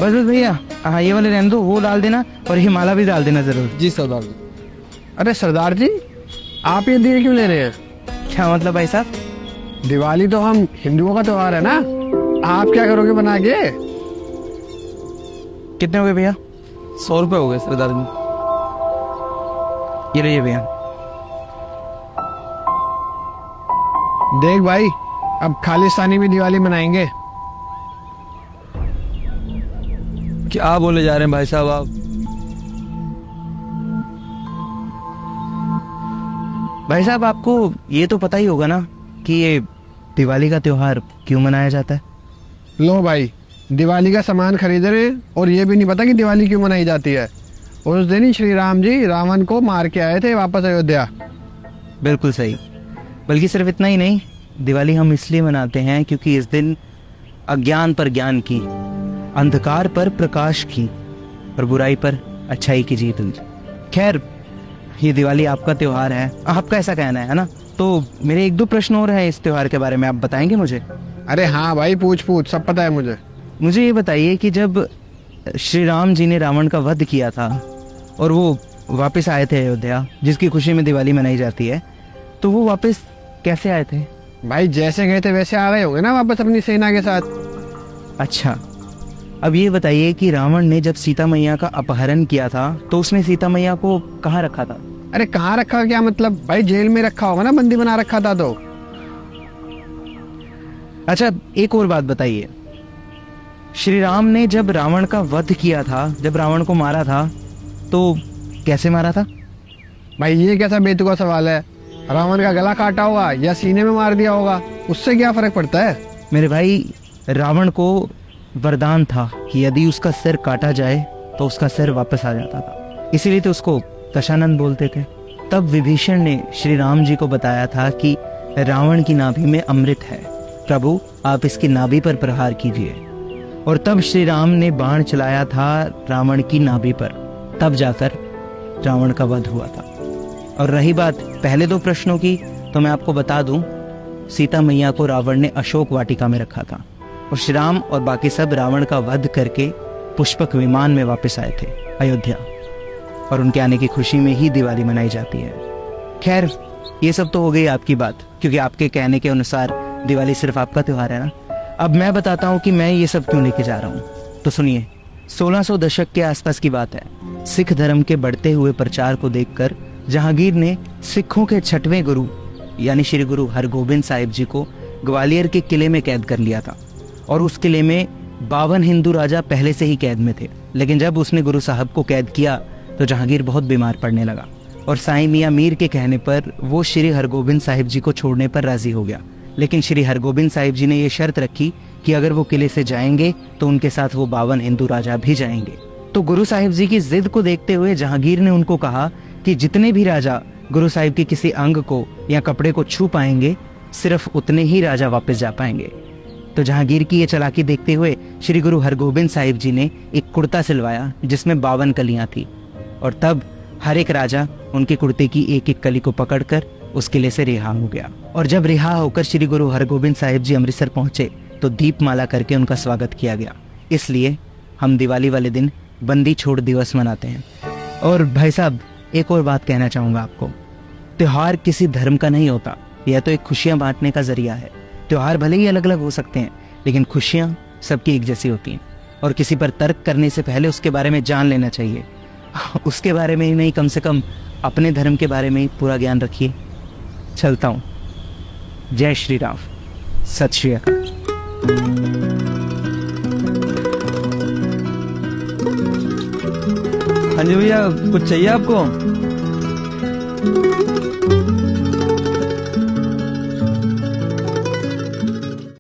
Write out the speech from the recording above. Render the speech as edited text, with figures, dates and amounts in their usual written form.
बस बस भैया, हाँ ये वाले रहने दो, वो डाल देना और ये माला भी डाल देना जरूर। जी सरदार जी। अरे सरदार जी, आप ये दिए क्यों ले रहे हैं? क्या मतलब भाई साहब? दिवाली तो हम हिंदुओं का त्योहार है ना, आप क्या करोगे बना के? कितने हो गए भैया? 100 रुपए हो गए सरदार जी। ये लीजिए भैया। देख भाई, अब खालिस्तानी भी दिवाली मनाएंगे। क्या बोले जा रहे हैं भाई साहब आप? भाई साहब आपको ये तो पता ही होगा ना कि ये दिवाली का त्योहार क्यों मनाया जाता है? लो भाई, दिवाली का सामान खरीद रहे हैं और ये भी नहीं पता कि दिवाली क्यों मनाई जाती है। उस दिन ही श्री राम जी रावण को मार के आए थे वापस अयोध्या। बिल्कुल सही। बल्कि सिर्फ इतना ही नहीं, दिवाली हम इसलिए मनाते हैं क्योंकि इस दिन अज्ञान पर ज्ञान की, अंधकार पर प्रकाश की और बुराई पर अच्छाई की जीत हुई। खैर, ये दिवाली आपका त्योहार है, आपका ऐसा कहना है ना? तो मेरे एक दो प्रश्न और हैं इस त्योहार के बारे में, आप बताएंगे मुझे? अरे हाँ भाई, पूछ पूछ, सब पता है मुझे। मुझे ये बताइए कि जब श्री राम जी ने रावण का वध किया था और वो वापस आए थे अयोध्या, जिसकी खुशी में दिवाली मनाई जाती है, तो वो वापस कैसे आए थे? भाई जैसे गए थे वैसे आ रहे होंगे ना वापस अपनी सेना के साथ। अच्छा, अब ये बताइए कि रावण ने जब सीता मैया का अपहरण किया था तो उसने सीता मैया को कहाँ रखा था? अरे कहाँ रखा, क्या मतलब? भाई जेल में रखा होगा ना, बंदी बना रखा था तो। अच्छा, एक और बात बताइए, श्री राम ने जब रावण का वध किया था, जब रावण को मारा था, तो कैसे मारा था? भाई ये कैसा बेतुका सवाल है? रावण का गला काटा होगा या सीने में मार दिया होगा, उससे क्या फर्क पड़ता है? मेरे भाई, रावण को वरदान था कि यदि उसका सिर काटा जाए तो उसका सिर वापस आ जाता था, इसीलिए तो उसको दशानंद बोलते थे। तब विभीषण ने श्री राम जी को बताया था कि रावण की नाभि में अमृत है, प्रभु आप इसकी नाभि पर प्रहार कीजिए। और तब श्री राम ने बाण चलाया था रावण की नाभि पर, तब जाकर रावण का वध हुआ था। और रही बात पहले दो प्रश्नों की, तो मैं आपको बता दूं, सीता मैया को रावण ने अशोक वाटिका में रखा था और श्री राम और बाकी सब रावण का वध करके पुष्पक विमान में वापस आए थे अयोध्या, और उनके आने की खुशी में ही दिवाली मनाई जाती है। खैर, ये सब तो हो गई आपकी बात, क्योंकि आपके कहने के अनुसार दिवाली सिर्फ आपका त्योहार है ना। अब मैं बताता हूँ कि मैं ये सब क्यों लेके जा रहा हूँ। तो सुनिए, 1600 दशक के आसपास की बात है। सिख धर्म के बढ़ते हुए प्रचार को देखकर जहांगीर ने सिखों के 6वें गुरु यानी श्री गुरु हरगोबिंद साहिब जी को ग्वालियर के किले में कैद कर लिया था, और उस किले में 52 हिंदू राजा पहले से ही कैद में थे। लेकिन जब उसने गुरु साहब को कैद किया तो जहांगीर बहुत बीमार पड़ने लगा, और साईं मियां मीर के कहने पर वो श्री हरगोबिंद साहिब जी को छोड़ने पर राजी हो गया। लेकिन श्री हरगोबिंद साहिब जी ने ये शर्त रखी कि अगर वो किले से जाएंगे तो उनके साथ वो 52 हिंदू राजा भी जाएंगे। तो गुरु साहिब जी की जिद को देखते हुए जहांगीर ने उनको कहा कि जितने भी राजा गुरु साहिब के किसी अंग को या कपड़े को छू पाएंगे, सिर्फ उतने ही राजा वापस जा पाएंगे। तो जहांगीर की ये चालाकी देखते हुए श्री गुरु हरगोबिंद साहिब जी ने एक कुर्ता सिलवाया जिसमें 52 कलियां थी, और तब हर एक राजा उनके कुर्ते की एक एक कली को पकड़कर उस किले से रिहा हो गया। और जब रिहा होकर श्री गुरु हरगोबिंद साहिब जी अमृतसर पहुंचे तो दीपमाला करके उनका स्वागत किया गया। इसलिए हम दिवाली वाले दिन बंदी छोड़ दिवस मनाते हैं। और भाई साहब, एक और बात कहना चाहूंगा आपको, त्योहार किसी धर्म का नहीं होता, यह तो एक खुशियां बांटने का जरिया है। त्योहार भले ही अलग अलग हो सकते हैं, लेकिन खुशियां सबकी एक जैसी होती हैं। और किसी पर तर्क करने से पहले उसके बारे में जान लेना चाहिए। उसके बारे में ही नहीं, कम से कम अपने धर्म के बारे में ही पूरा ज्ञान रखिए। चलता हूँ। जय श्री राम, सत श्री अकाल। हाँ जी भैया, कुछ चाहिए आपको?